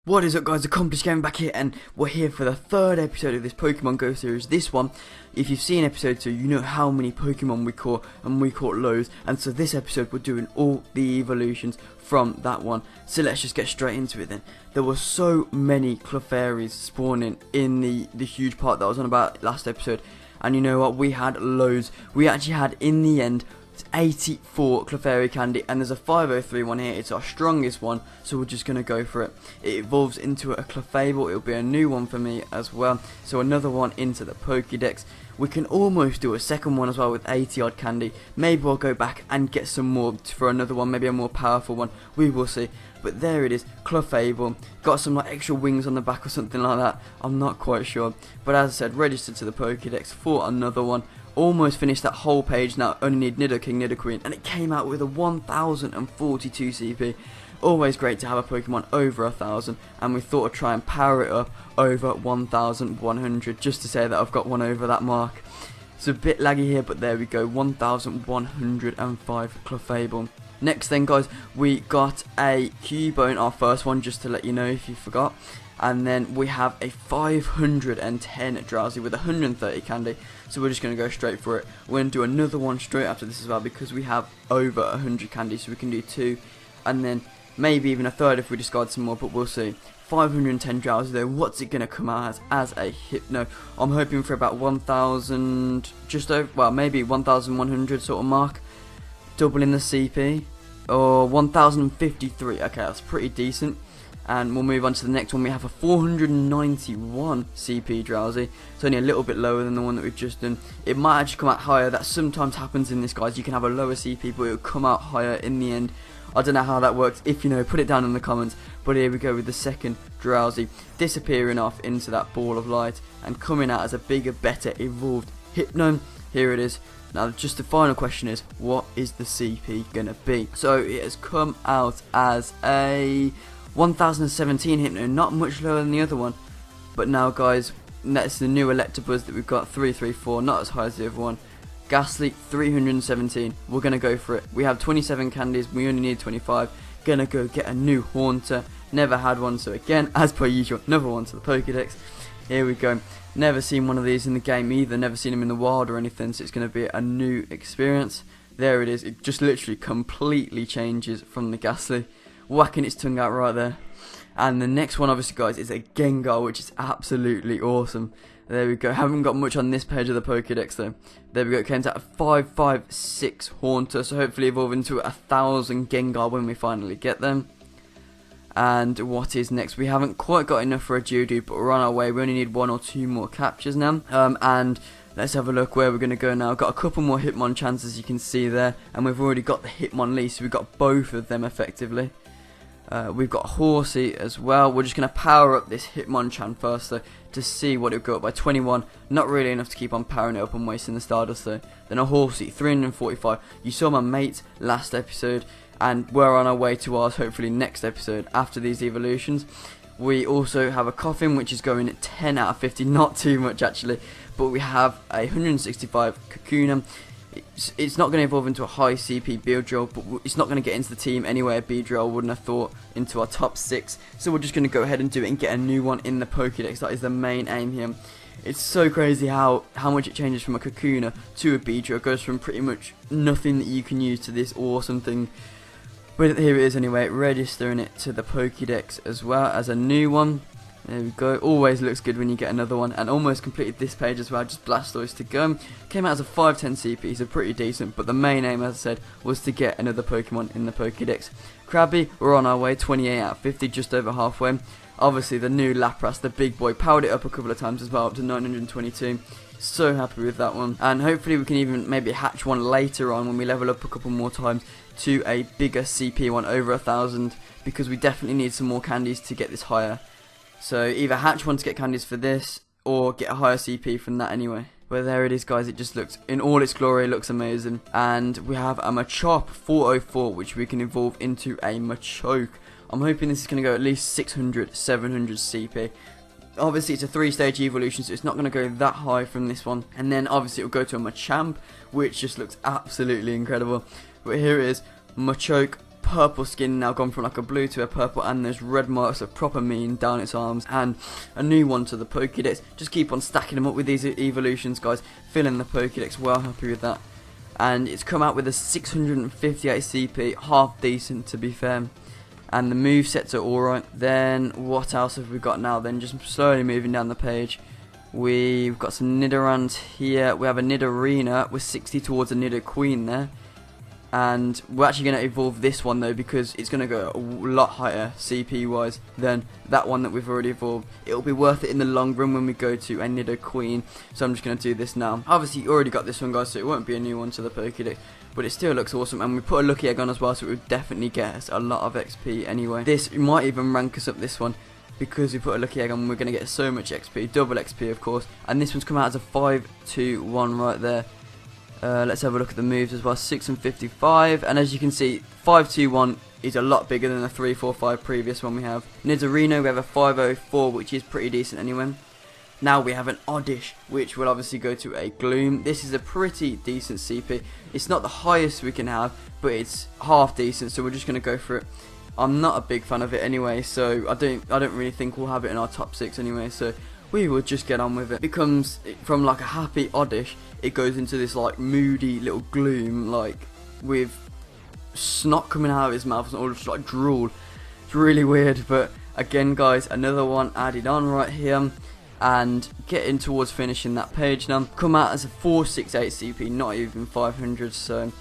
What is up, guys? Accomplished Gaming back here, and we're here for the third episode of this Pokemon Go series. This one, if you've seen episode 2, you know how many Pokemon we caught, and we caught loads. And so this episode, we're doing all the evolutions from that one. So let's just get straight into it then. There were so many Clefairies spawning in the huge part that I was on about last episode. And you know what? We had loads. We actually had, in the end, 84 Clefairy candy, and there's a 503 one here. It's our strongest one, so we're just going to go for it. It evolves into a Clefable. It'll be a new one for me as well, so another one into the Pokédex. We can almost do a second one as well with 80 odd candy. Maybe I'll go back and get some more for another one, maybe a more powerful one. We will see. But there it is, Clefable. Got some like extra wings on the back or something like that. I'm not quite sure. But as I said, registered to the Pokédex for another one. Almost finished that whole page now. Only need Nidoking, Nidoqueen, and it came out with a 1042 CP. Always great to have a Pokemon over 1000, and we thought I'd try and power it up over 1100 just to say that I've got one over that mark. It's a bit laggy here, but there we go, 1105 Clefable. Next then, guys, we got a Cubone, our first one, just to let you know if you forgot. And then we have a 510 Drowsy with 130 candy. So we're just going to go straight for it. We're going to do another one straight after this as well, because we have over 100 candy. So we can do 2. And then maybe even a third if we discard some more, but we'll see. 510 Drowsy though. What's it going to come out as a Hypno? I'm hoping for about 1000, just over, well, maybe 1100 sort of mark. Doubling the CP. Or 1053. Okay, that's pretty decent. And we'll move on to the next one. We have a 491 CP Drowsy. It's only a little bit lower than the one that we've just done. It might actually come out higher. That sometimes happens in this, guys. You can have a lower CP, but it'll come out higher in the end. I don't know how that works. If you know, put it down in the comments. But here we go with the second Drowsy. Disappearing off into that ball of light. And coming out as a bigger, better, evolved Hypno. Here it is. Now, just the final question is, what is the CP going to be? So, it has come out as a 1017 Hypno, not much lower than the other one. But now, guys, that's the new Electabuzz that we've got, 334, not as high as the other one. Ghastly, 317. We're going to go for it. We have 27 candies, we only need 25. Gonna go get a new Haunter. Never had one, so again, as per usual, another one to the Pokédex. Here we go. Never seen one of these in the game either, never seen them in the wild or anything, so it's going to be a new experience. There it is, it just literally completely changes from the Ghastly. Whacking its tongue out right there. And the next one, obviously, guys, is a Gengar, which is absolutely awesome. There we go. Haven't got much on this page of the Pokédex though. There we go. It came out a 556 Haunter, so hopefully evolve into 1000 Gengar when we finally get them. And what is next? We haven't quite got enough for a Geodude, but we're on our way. We only need 1 or 2 more captures now. And let's have a look where we're going to go now. Got a couple more Hitmonchan, as you can see there, and we've already got the Hitmonlee, so we've got both of them effectively. We've got Horsey as well. We're just going to power up this Hitmonchan first though, to see what it'll go up by. 21, not really enough to keep on powering it up and wasting the Stardust though. Then a Horsey, 345. You saw my mate last episode, and we're on our way to ours hopefully next episode after these evolutions. We also have a Coffin, which is going at 10 out of 50, not too much actually, but we have a 165 Kakuna. It's not going to evolve into a high CP Beedrill, but it's not going to get into the team anyway. Beedrill, wouldn't have thought, into our top 6. So we're just going to go ahead and do it and get a new one in the Pokédex. That is the main aim here. It's so crazy how much it changes from a Kakuna to a Beedrill. It goes from pretty much nothing that you can use to this awesome thing. But here it is anyway, registering it to the Pokédex as well as a new one. There we go. Always looks good when you get another one. And almost completed this page as well. Just Blastoise to go. Came out as a 510 CP, so pretty decent. But the main aim, as I said, was to get another Pokemon in the Pokédex. Krabby, we're on our way. 28 out of 50, just over halfway. Obviously, the new Lapras, the big boy, powered it up a couple of times as well, up to 922. So happy with that one. And hopefully we can even maybe hatch one later on when we level up a couple more times to a bigger CP one, over 1000. Because we definitely need some more candies to get this higher. So either hatch one to get candies for this, or get a higher CP from that anyway. But there it is, guys. It just looks, in all its glory, it looks amazing. And we have a Machop 404, which we can evolve into a Machoke. I'm hoping this is going to go at least 600, 700 CP. Obviously, it's a 3-stage evolution, so it's not going to go that high from this one. And then, obviously, it will go to a Machamp, which just looks absolutely incredible. But here it is, Machoke purple skin now, gone from like a blue to a purple, and there's red marks of proper mean down its arms, and a new one to the Pokédex. Just keep on stacking them up with these evolutions, guys, filling the Pokédex. Well happy with that. And it's come out with a 658 CP, half decent to be fair. And the movesets are alright. Then what else have we got now then? Just slowly moving down the page. We've got some Nidorans here. We have a Nidorina with 60 towards a Nidoqueen there. And we're actually going to evolve this one though, because it's going to go a lot higher CP wise than that one that we've already evolved. It'll be worth it in the long run when we go to a Nidoqueen. So I'm just going to do this now. Obviously you already got this one, guys, so it won't be a new one to the Pokédex. But it still looks awesome, and we put a lucky egg on as well, so it would definitely get us a lot of XP anyway. This might even rank us up, this one, because we put a lucky egg on. We're going to get so much XP, double XP of course. And this one's come out as a 5-2-1 right there. Let's have a look at the moves as well. 6 and 55, and as you can see, 5-2-1 is a lot bigger than the 3-4-5 previous one we have. Nidorino, we have a 5-0-4, which is pretty decent anyway. Now we have an Oddish, which will obviously go to a Gloom. This is a pretty decent CP. It's not the highest we can have, but it's half decent, so we're just going to go for it. I'm not a big fan of it anyway, so I don't really think we'll have it in our top 6 anyway, so we will just get on with it. It becomes, from like a happy Oddish, it goes into this like moody little Gloom, like with snot coming out of his mouth and all just like drool. It's really weird, but again guys, another one added on right here. And getting towards finishing that page now. Come out as a 468 CP, not even 500, so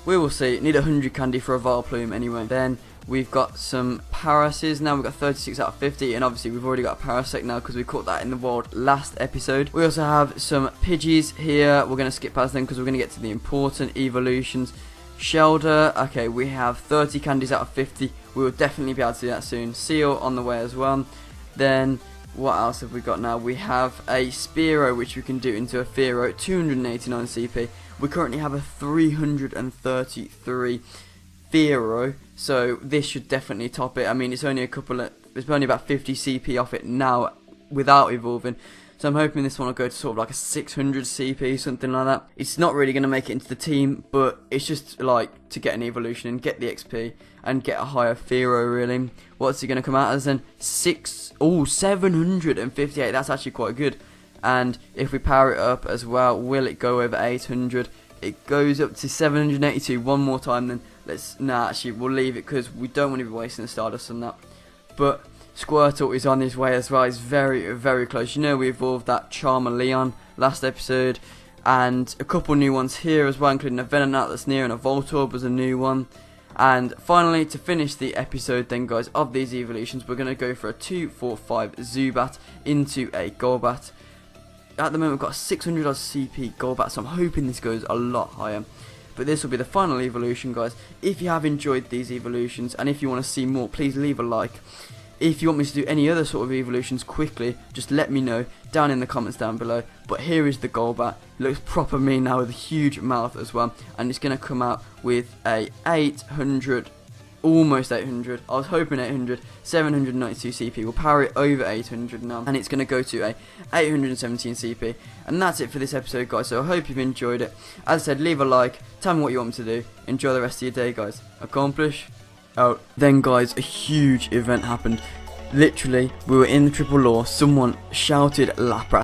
we will see. Need 100 candy for a Vileplume anyway. Then we've got some Parases now. We've got 36 out of 50, and obviously we've already got a Parasect now because we caught that in the wild last episode. We also have some Pidgeys here. We're going to skip past them because we're going to get to the important evolutions. Shelder, okay, we have 30 candies out of 50. We will definitely be able to do that soon. Seal on the way as well. Then what else have we got now? We have a Spearow, which we can do into a Fearow, 289 CP. We currently have a 333 Fearow, so this should definitely top it. I mean, it's only about 50 CP off it now without evolving. So I'm hoping this one will go to sort of like a 600 CP, something like that. It's not really going to make it into the team, but it's just like to get an evolution and get the XP and get a higher Fearow really. What's it going to come out as then? 758, that's actually quite good. And if we power it up as well, will it go over 800? It goes up to 782 one more time then. Actually we'll leave it because we don't want to be wasting the Stardust on that. But Squirtle is on his way as well. He's very, very close. You know, we evolved that Charmeleon last episode, and a couple new ones here as well, including a Venonat that's near, and a Voltorb was a new one. And finally, to finish the episode then, guys, of these evolutions, we're going to go for a 2-4-5 Zubat into a Golbat. At the moment, we've got a 600 odd CP Golbat, so I'm hoping this goes a lot higher. But this will be the final evolution, guys. If you have enjoyed these evolutions, and if you want to see more, please leave a like. If you want me to do any other sort of evolutions quickly, just let me know down in the comments down below. But here is the Golbat. Looks proper mean now with a huge mouth as well. And it's going to come out with a 800, almost 800. I was hoping 800, 792 CP. We'll power it over 800 now. And it's going to go to a 817 CP. And that's it for this episode, guys. So I hope you've enjoyed it. As I said, leave a like. Tell me what you want me to do. Enjoy the rest of your day, guys. Accomplish. Out. Then guys, a huge event happened. Literally, we were in the Triple Law, someone shouted Lapras